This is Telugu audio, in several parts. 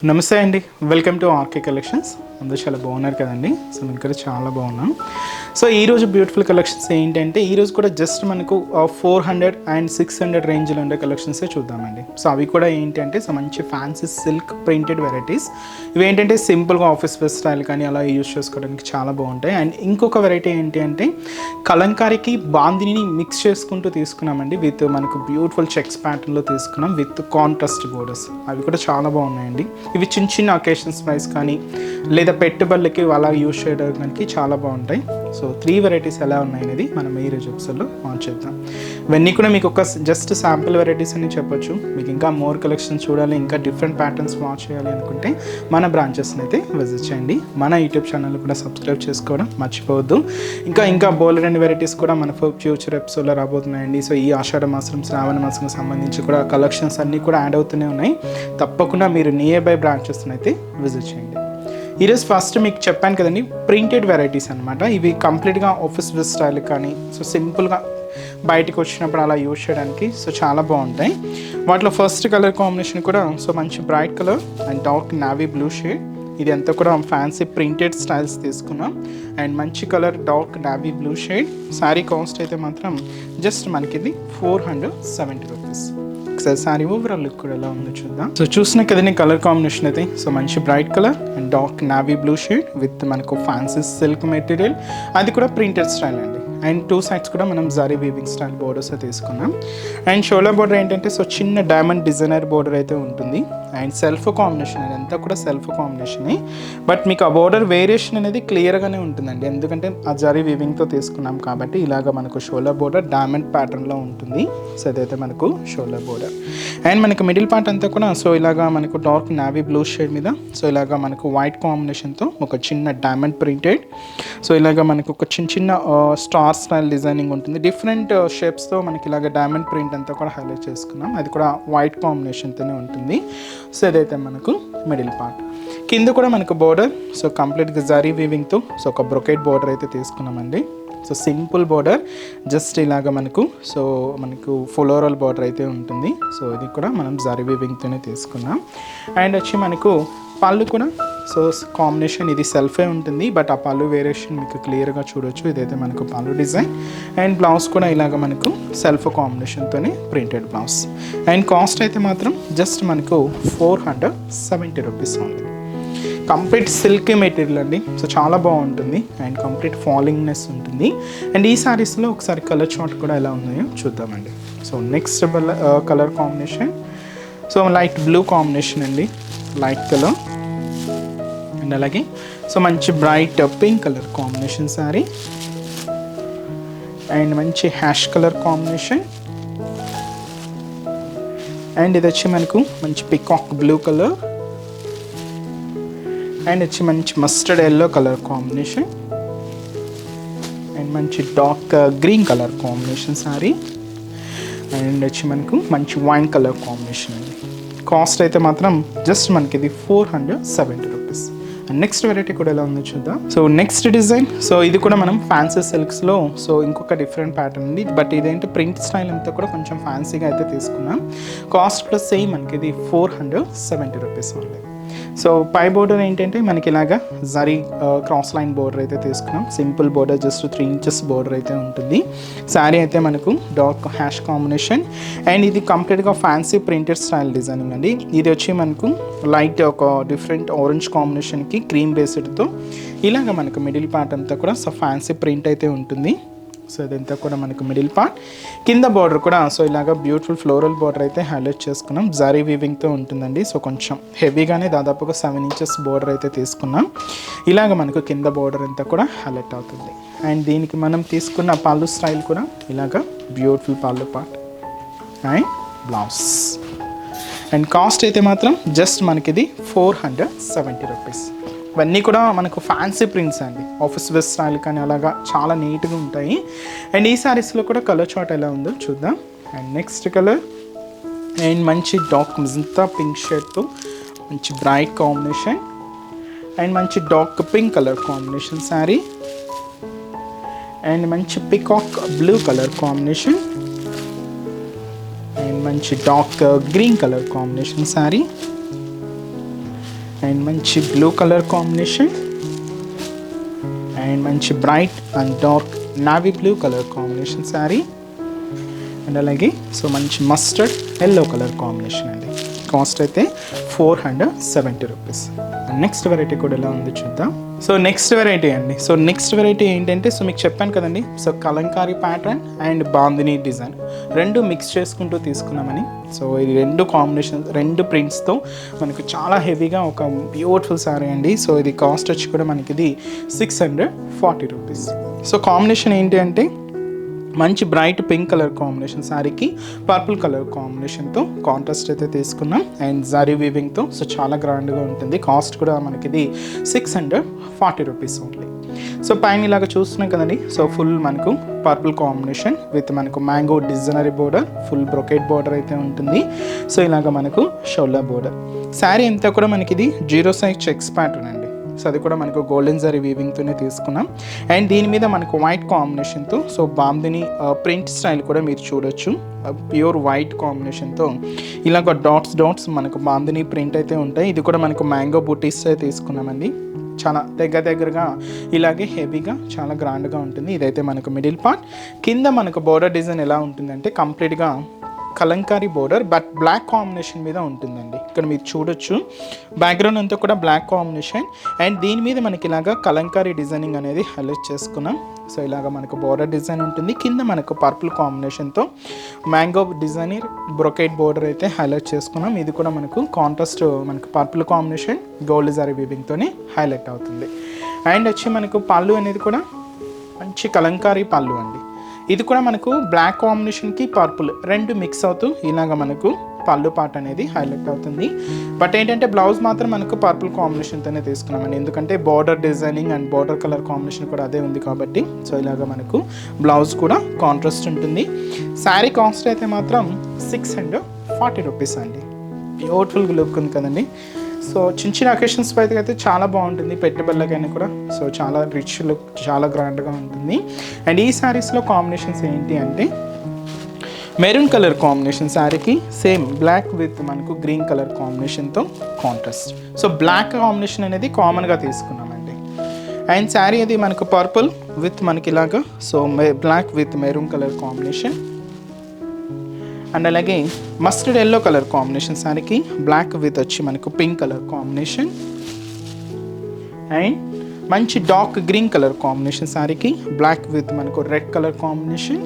నమస్తే అండి, వెల్కమ్ టు ఆర్కే కలెక్షన్స్. అందరూ చాలా బాగున్నారు కదండి. సో నేను కూడా చాలా బాగున్నాను. సో ఈరోజు బ్యూటిఫుల్ కలెక్షన్స్ ఏంటంటే ఈరోజు కూడా జస్ట్ మనకు 400 అండ్ 600 రేంజ్లో ఉండే కలెక్షన్సే చూద్దామండి. సో అవి కూడా ఏంటంటే సో మంచి ఫ్యాన్సీ సిల్క్ ప్రింటెడ్ వెరైటీస్. ఇవి ఏంటంటే సింపుల్గా ఆఫీస్ వేర్ స్టైల్ కానీ అలా యూజ్ చేసుకోవడానికి చాలా బాగుంటాయి. అండ్ ఇంకొక వెరైటీ ఏంటి అంటే కలంకారీకి బాందిని మిక్స్ చేసుకుంటూ తీసుకున్నామండి. విత్ మనకు బ్యూటిఫుల్ చెక్స్ ప్యాటర్న్లో తీసుకున్నాం విత్ కాంట్రాస్ట్ బోర్డర్స్. అవి కూడా చాలా బాగున్నాయండి. ఇవి చిన్న చిన్న అకేషన్స్ వైజ్ కానీ లేదా పెట్టుబడులకి అలా యూజ్ చేయడానికి చాలా బాగుంటాయి. సో 3 వెరైటీస్ ఎలా ఉన్నాయి అనేది మనం ఈ రోజు ఎపిసోడ్లో లాంచ్ చేద్దాం. ఇవన్నీ కూడా మీకు ఒక జస్ట్ శాంపిల్ వెరైటీస్ అని చెప్పొచ్చు. మీకు ఇంకా మోర్ కలెక్షన్స్ చూడాలి, ఇంకా డిఫరెంట్ ప్యాటర్న్స్ వాచ్ చేయాలి అనుకుంటే మన బ్రాంచెస్ని అయితే విజిట్ చేయండి. మన యూట్యూబ్ ఛానల్ కూడా సబ్స్క్రైబ్ చేసుకోవడం మర్చిపోవద్దు. ఇంకా బోల్డ్ అండ్ వెరైటీస్ కూడా మన ఫ్యూచర్ ఎపిసోడ్లో రాబోతున్నాయండి. సో ఈ ఆషాఢ మాసం శ్రావణ మాసం సంబంధించి కూడా కలెక్షన్స్ అన్నీ కూడా యాడ్ అవుతూనే ఉన్నాయి. తప్పకుండా మీరు నియర్ బై బ్రాంచెస్ని అయితే విజిట్ చేయండి. ఈరోజు ఫస్ట్ మీకు చెప్పాను కదండి, ప్రింటెడ్ వెరైటీస్ అనమాట. ఇవి కంప్లీట్గా ఆఫీస్ వేర్ స్టైల్ కానీ సో సింపుల్గా బయటకు వచ్చినప్పుడు అలా యూజ్ చేయడానికి సో చాలా బాగుంటాయి. వాటిలో ఫస్ట్ కలర్ కాంబినేషన్ కూడా సో మంచి bright colour and dark navy blue shade. ఇది అంతా కూడా ఫ్యాన్సీ ప్రింటెడ్ స్టైల్స్ తీసుకున్నాం. అండ్ మంచి colour dark navy blue shade. Sari cost అయితే మాత్రం జస్ట్ మనకి ఇది 470 రూపీస్. ఒకసారి శారీ ఓవరాల్ లుక్ కూడా ఎలా ఉందో చూద్దాం. సో చూసిన కదండి కలర్ కాంబినేషన్ అయితే సో మంచి bright colour and dark navy blue shade with మనకు ఫ్యాన్సీ సిల్క్ మెటీరియల్. అది కూడా ప్రింటెడ్ స్టైల్ అండి. అండ్ 2 సైడ్స్ కూడా మనం జరీ వీవింగ్ స్టైల్ బోర్డర్స్ తీసుకున్నాం. అండ్ షోల్డర్ బోర్డర్ ఏంటంటే సో చిన్న డైమండ్ డిజైనర్ బోర్డర్ అయితే ఉంటుంది. అండ్ సెల్ఫ్ కాంబినేషన్ అంతా కూడా సెల్ఫ్ కాంబినేషనే. బట్ మీకు ఆ బోర్డర్ వేరియేషన్ అనేది క్లియర్గానే ఉంటుందండి, ఎందుకంటే ఆ జరీ వీవింగ్తో తీసుకున్నాం కాబట్టి. ఇలాగ మనకు షోల్డర్ బోర్డర్ డైమండ్ ప్యాటర్న్లో ఉంటుంది. సో అదైతే మనకు షోల్డర్ బోర్డర్. అండ్ మనకు మిడిల్ పార్ట్ అంతా కూడా సో ఇలాగా మనకు డార్క్ నావీ బ్లూ షేడ్ మీద సో ఇలాగా మనకు వైట్ కాంబినేషన్తో ఒక చిన్న డైమండ్ ప్రింటెడ్. సో ఇలాగా మనకు ఒక చిన్న స్టార్ స్టైల్ డిజైనింగ్ ఉంటుంది. డిఫరెంట్ షేప్స్తో మనకి ఇలాగ డైమండ్ ప్రింట్ అంతా కూడా హైలైట్ చేసుకున్నాం. అది కూడా వైట్ కాంబినేషన్తోనే ఉంటుంది. సో ఇదైతే మనకు మిడిల్ పార్ట్. కింద కూడా మనకు బోర్డర్ సో కంప్లీట్గా జరీ వీవింగ్తో సో ఒక బ్రొకెట్ బోర్డర్ అయితే తీసుకున్నామండి. సో సింపుల్ బోర్డర్ జస్ట్ ఇలాగ మనకు ఫ్లోరల్ బోర్డర్ అయితే ఉంటుంది. సో ఇది కూడా మనం జరీ వీవింగ్తోనే తీసుకున్నాం. అండ్ వచ్చి మనకు పళ్ళు కూడా సో కాంబినేషన్ ఇది సెల్ఫే ఉంటుంది, బట్ ఆ పళ్ళు వేరియేషన్ మీకు క్లియర్గా చూడొచ్చు. ఇదైతే మనకు పళ్ళు డిజైన్. అండ్ బ్లౌజ్ కూడా ఇలాగ మనకు సెల్ఫ్ కాంబినేషన్తోనే ప్రింటెడ్ బ్లౌజ్. అండ్ కాస్ట్ అయితే మాత్రం జస్ట్ మనకు 470 రూపీస్ ఉంది. కంప్లీట్ సిల్క్ మెటీరియల్ అండి. సో చాలా బాగుంటుంది అండ్ కంప్లీట్ ఫాలింగ్నెస్ ఉంటుంది. అండ్ ఈ శారీస్లో ఒకసారి కలర్ చార్ట్ కూడా ఎలా ఉన్నాయో చూద్దామండి. So next colour combination so light blue combination అండి, లైట్ కలర్. అండ్ అలాగే సో మంచి bright pink colour combination saree. And మంచి హ్యాష్ కలర్ కాంబినేషన్. అండ్ ఇది వచ్చి మనకు మంచి పికాక్ బ్లూ కలర్. అండ్ వచ్చి మంచి mustard yellow colour combination. And మంచి dark green colour combination saree. And వచ్చి మనకు మంచి వైన్ కలర్ కాంబినేషన్ అండి. కాస్ట్ అయితే మాత్రం జస్ట్ మనకి ఇది 470 రూపీస్. అండ్ నెక్స్ట్ వెరైటీ కూడా ఎలా ఉందో చూద్దాం. సో నెక్స్ట్ డిజైన్ సో ఇది కూడా మనం ఫ్యాన్సీ సిల్క్స్లో సో ఇంకొక డిఫరెంట్ ప్యాటర్న్ ఉంది. బట్ ఇదేంటి ప్రింట్ స్టైల్ అంతా కూడా కొంచెం ఫ్యాన్సీగా అయితే తీసుకున్నాం. కాస్ట్ కూడా సేమ్ మనకి ఇది 470 రూపీస్ ఉంది. సో పై బోర్డర్ ఏంటంటే మనకి ఇలాగా జరీ క్రాస్ లైన్ బోర్డర్ అయితే తీసుకున్నాం. Simple border just 3 inches border అయితే ఉంటుంది. శారీ అయితే మనకు డార్క్ హ్యాష్ కాంబినేషన్. అండ్ ఇది కంప్లీట్గా ఫ్యాన్సీ ప్రింటెడ్ స్టైల్ డిజైనింగ్ అండి. ఇది వచ్చి మనకు లైట్ ఒక డిఫరెంట్ ఆరెంజ్ కాంబినేషన్కి క్రీమ్ బేస్డ్తో ఇలాగ మనకు మిడిల్ పార్ట్ అంతా కూడా సో ఫ్యాన్సీ ప్రింట్ అయితే ఉంటుంది. సో ఇదంతా కూడా మనకు మిడిల్ పార్ట్. కింద బార్డర్ కూడా సో ఇలాగ బ్యూటిఫుల్ ఫ్లోరల్ బార్డర్ అయితే హైలైట్ చేసుకున్నాం. జరీ వీవింగ్తో ఉంటుందండి. సో కొంచెం హెవీగానే దాదాపుగా 7 ఇంచెస్ బార్డర్ అయితే తీసుకున్నాం. ఇలాగ మనకు కింద బార్డర్ అంతా కూడా హైలైట్ అవుతుంది. అండ్ దీనికి మనం తీసుకున్న పళ్ళు స్టైల్ కూడా ఇలాగ బ్యూటిఫుల్ పళ్ళు part and blouse. And cost అయితే మాత్రం జస్ట్ మనకి ఇది 470 రూపీస్. ఇవన్నీ కూడా మనకు ఫ్యాన్సీ ప్రింట్స్ అండి. ఆఫీస్ వేర్ స్టైల్ కానీ అలాగా చాలా నీట్గా ఉంటాయి. అండ్ ఈ శారీస్లో కూడా కలర్ చార్ట్ ఎలా ఉందో చూద్దాం. అండ్ నెక్స్ట్ కలర్ అండ్ మంచి డార్క్ మిజంతా పింక్ షేడ్తో మంచి బ్రైట్ కాంబినేషన్. అండ్ మంచి dark pink colour combination saree. And మంచి peacock blue colour combination. And మంచి dark green colour combination saree. And మంచి బ్లూ కలర్ కాంబినేషన్ అండ్ మంచి bright and dark navy blue colour combination saree and అలాగే సో మంచి మస్టర్డ్ ఎల్లో కలర్ కాంబినేషన్ అండి. కాస్ట్ అయితే 470 రూపీస్. నెక్స్ట్ వెరైటీ కూడా ఎలా ఉంది చూద్దాం. సో నెక్స్ట్ వెరైటీ అండి. సో నెక్స్ట్ వెరైటీ ఏంటంటే సో మీకు చెప్పాను కదండి, so Kalamkari pattern and bandhani design రెండు మిక్స్ చేసుకుంటూ తీసుకున్నామని. సో ఈ రెండు కాంబినేషన్, రెండు ప్రింట్స్తో మనకు చాలా హెవీగా ఒక బ్యూటిఫుల్ శారీ అండి. సో ఇది కాస్ట్ వచ్చి కూడా మనకి ఇది 640 రూపీస్. సో కాంబినేషన్ ఏంటి అంటే మంచి బ్రైట్ పింక్ కలర్ కాంబినేషన్ శారీకి పర్పుల్ కలర్ కాంబినేషన్తో కాంట్రాస్ట్ అయితే తీసుకున్నాం అండ్ జరీ వీవింగ్తో. సో చాలా గ్రాండ్గా ఉంటుంది. కాస్ట్ కూడా మనకి ఇది 640 రూపీస్ ఓన్లీ. సో పైన ఇలాగ చూస్తున్నాం కదండి. సో ఫుల్ మనకు పర్పుల్ కాంబినేషన్ విత్ మనకు mango designery border, full brocade border అయితే ఉంటుంది. సో ఇలాగ మనకు షోల్డర్ బోర్డర్. శారీ అంతా కూడా మనకి ఇది 0 సైజ్ చెక్స్ ప్యాటర్న్ అండి. సో అది కూడా మనకు గోల్డెన్ జరీ వీవింగ్తోనే తీసుకున్నాం అండ్ దీని మీద మనకు వైట్ కాంబినేషన్తో సో బాందిని ప్రింట్ స్టైల్ కూడా మీరు చూడొచ్చు. ప్యూర్ వైట్ కాంబినేషన్తో ఇలాగ డాట్స్ మనకు బాందిని ప్రింట్ అయితే ఉంటాయి. ఇది కూడా మనకు మ్యాంగో బూటీస్ తీసుకున్నామండి. చాలా దగ్గరగా ఇలాగే హెవీగా చాలా గ్రాండ్గా ఉంటుంది. ఇదైతే మనకు మిడిల్ పార్ట్. కింద మనకు బోర్డర్ డిజైన్ ఎలా ఉంటుందంటే కంప్లీట్గా Kalamkari border but black combination మీద ఉంటుందండి. ఇక్కడ మీరు చూడొచ్చు బ్యాక్గ్రౌండ్ అంతా కూడా బ్లాక్ కాంబినేషన్ అండ్ దీని మీద మనకి ఇలాగా కలంకారీ డిజైనింగ్ అనేది హైలైట్ చేసుకున్నాం. సో ఇలాగ మనకు బోర్డర్ డిజైన్ ఉంటుంది. కింద మనకు పర్పుల్ కాంబినేషన్తో మ్యాంగో డిజైనర్ బ్రొకెట్ బోర్డర్ అయితే హైలైట్ చేసుకున్నాం. ఇది కూడా మనకు కాంట్రాస్ట్ మనకు పర్పుల్ కాంబినేషన్ గోల్డ్ జరీ వీవింగ్తోనే హైలైట్ అవుతుంది. అండ్ వచ్చి మనకు పళ్ళు అనేది కూడా మంచి కలంకారీ పళ్ళు అండి. ఇది కూడా మనకు బ్లాక్ కాంబినేషన్కి పర్పుల్ రెండు మిక్స్ అవుతూ ఇలాగ మనకు పళ్ళు పార్ట్ అనేది హైలైట్ అవుతుంది. బట్ ఏంటంటే బ్లౌజ్ మాత్రం మనకు పర్పుల్ కాంబినేషన్తోనే తీసుకున్నామండి. ఎందుకంటే border designing and border colour combination కూడా అదే ఉంది కాబట్టి సో ఇలాగ మనకు బ్లౌజ్ కూడా కాంట్రాస్ట్ ఉంటుంది. శారీ కాస్ట్ అయితే మాత్రం 640 రూపీస్ అండి. బ్యూటిఫుల్ లుక్ ఉంది కదండి. సో చిన్న అకేషన్స్ అయితే చాలా బాగుంటుంది. పెట్టుబడులకైనా కూడా సో చాలా రిచ్ లుక్, చాలా గ్రాండ్గా ఉంటుంది. అండ్ ఈ శారీస్లో కాంబినేషన్స్ ఏంటి అంటే మెరూన్ కలర్ కాంబినేషన్ శారీకి సేమ్ బ్లాక్ విత్ మనకు గ్రీన్ కలర్ కాంబినేషన్తో కాంట్రాస్ట్. సో బ్లాక్ కాంబినేషన్ అనేది కామన్గా తీసుకున్నామండి. అండ్ శారీ అది మనకు పర్పుల్ విత్ మనకి ఇలాగా so black with maroon colour combination and అలాగే మస్టర్డ్ ఎల్లో కలర్ కాంబినేషన్ శారీకి బ్లాక్ విత్ వచ్చి మనకు పింక్ కలర్ కాంబినేషన్ అండ్ మంచి డార్క్ గ్రీన్ కలర్ కాంబినేషన్ శారీకి బ్లాక్ విత్ మనకు రెడ్ కలర్ కాంబినేషన్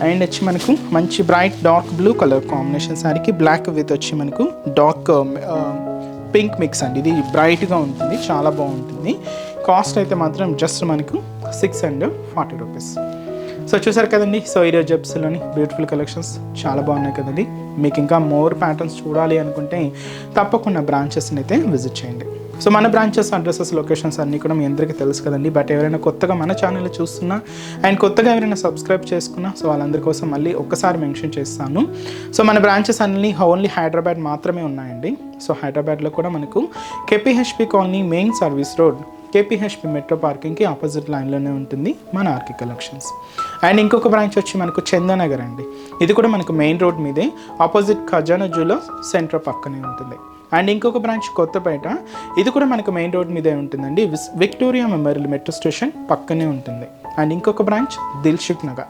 అండ్ వచ్చి మనకు మంచి bright dark blue colour combination శారీకి బ్లాక్ విత్ వచ్చి మనకు డార్క్ పింక్ మిక్స్ అండి. ఇది బ్రైట్గా ఉంటుంది, చాలా బాగుంటుంది. కాస్ట్ అయితే మాత్రం జస్ట్ మనకు 640 రూపీస్. సో చూసారు కదండి. సో ఈరోజు జెప్స్లోని బ్యూటిఫుల్ కలెక్షన్స్ చాలా బాగున్నాయి కదండి. మీకు ఇంకా మోర్ ప్యాటర్న్స్ చూడాలి అనుకుంటే తప్పకుండా బ్రాంచెస్ని అయితే విజిట్ చేయండి. సో మన బ్రాంచెస్ అడ్రసెస్ లొకేషన్స్ అన్నీ కూడా మీ అందరికీ తెలుసు కదండి. బట్ ఎవరైనా కొత్తగా మన ఛానల్ చూస్తున్నా అండ్ కొత్తగా ఎవరైనా సబ్స్క్రైబ్ చేసుకున్నా సో వాళ్ళందరి కోసం మళ్ళీ ఒక్కసారి మెన్షన్ చేస్తాను. సో మన బ్రాంచెస్ అన్నీ ఓన్లీ హైదరాబాద్ మాత్రమే ఉన్నాయండి. సో హైదరాబాద్లో కూడా మనకు KPHB colony main service road KPHB metro పార్కింగ్కి ఆపోజిట్ లైన్లోనే ఉంటుంది మన ఆర్కే కలెక్షన్స్. అండ్ ఇంకొక బ్రాంచ్ వచ్చి మనకు చందానగర్ అండి. ఇది కూడా మనకు మెయిన్ రోడ్ మీదే ఆపోజిట్ ఖజానా జ్యువెలర్స్ సెంటర్ పక్కనే ఉంటుంది. అండ్ ఇంకొక బ్రాంచ్ కొత్తపేట, ఇది కూడా మనకు మెయిన్ రోడ్ మీదే ఉంటుందండి. విక్టోరియా మెమోరియల్ మెట్రో స్టేషన్ పక్కనే ఉంటుంది. అండ్ ఇంకొక branch Dilsukh Nagar.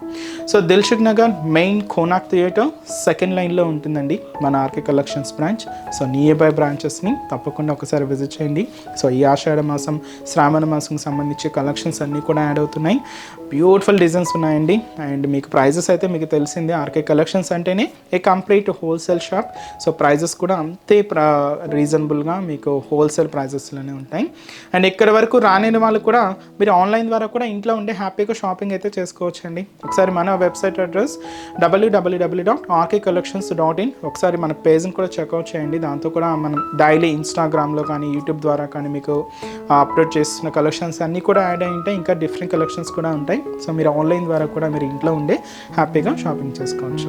So Dilsukh Nagar main Konark theatre second లైన్లో ఉంటుందండి మన RK collections branch. So nearby బ్రాంచెస్ని తప్పకుండా ఒకసారి విజిట్ చేయండి. సో ఈ ఆషాఢ మాసం శ్రావణ మాసంకి సంబంధించి కలెక్షన్స్ అన్నీ కూడా యాడ్ అవుతున్నాయి. బ్యూటిఫుల్ డిజైన్స్ ఉన్నాయండి. అండ్ మీకు ప్రైజెస్ అయితే మీకు తెలిసిందే, ఆర్కే కలెక్షన్స్ అంటేనే a complete wholesale shop. So prices కూడా అంతే రీజనబుల్గా మీకు హోల్సేల్ ప్రైజెస్లోనే ఉంటాయి. అండ్ ఇక్కడ వరకు రాని వాళ్ళు కూడా మీరు ఆన్లైన్ ద్వారా కూడా ఇంట్లో ఉండే హ్యాపీగా షాపింగ్ అయితే చేసుకోవచ్చండి. ఒకసారి మన వెబ్సైట్ అడ్రస్ www.rkcollections.in. ఒకసారి మన పేజ్ని కూడా చెక్అవుట్ చేయండి. దాంతో కూడా మనం డైలీ ఇన్స్టాగ్రామ్లో కానీ యూట్యూబ్ ద్వారా కానీ మీకు అప్లోడ్ చేస్తున్న కలెక్షన్స్ అన్నీ కూడా యాడ్ అయి ఉంటాయి. ఇంకా డిఫరెంట్ కలెక్షన్స్ కూడా ఉంటాయి. సో మీరు ఆన్లైన్ ద్వారా కూడా మీరు ఇంట్లో ఉండే హ్యాపీగా షాపింగ్ చేసుకోవచ్చు.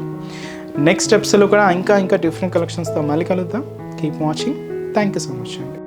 నెక్స్ట్ స్టెప్స్లో కూడా ఇంకా డిఫరెంట్ కలెక్షన్స్తో మళ్ళీ కలుద్దాం. Keep watching. Thank you so much అండి.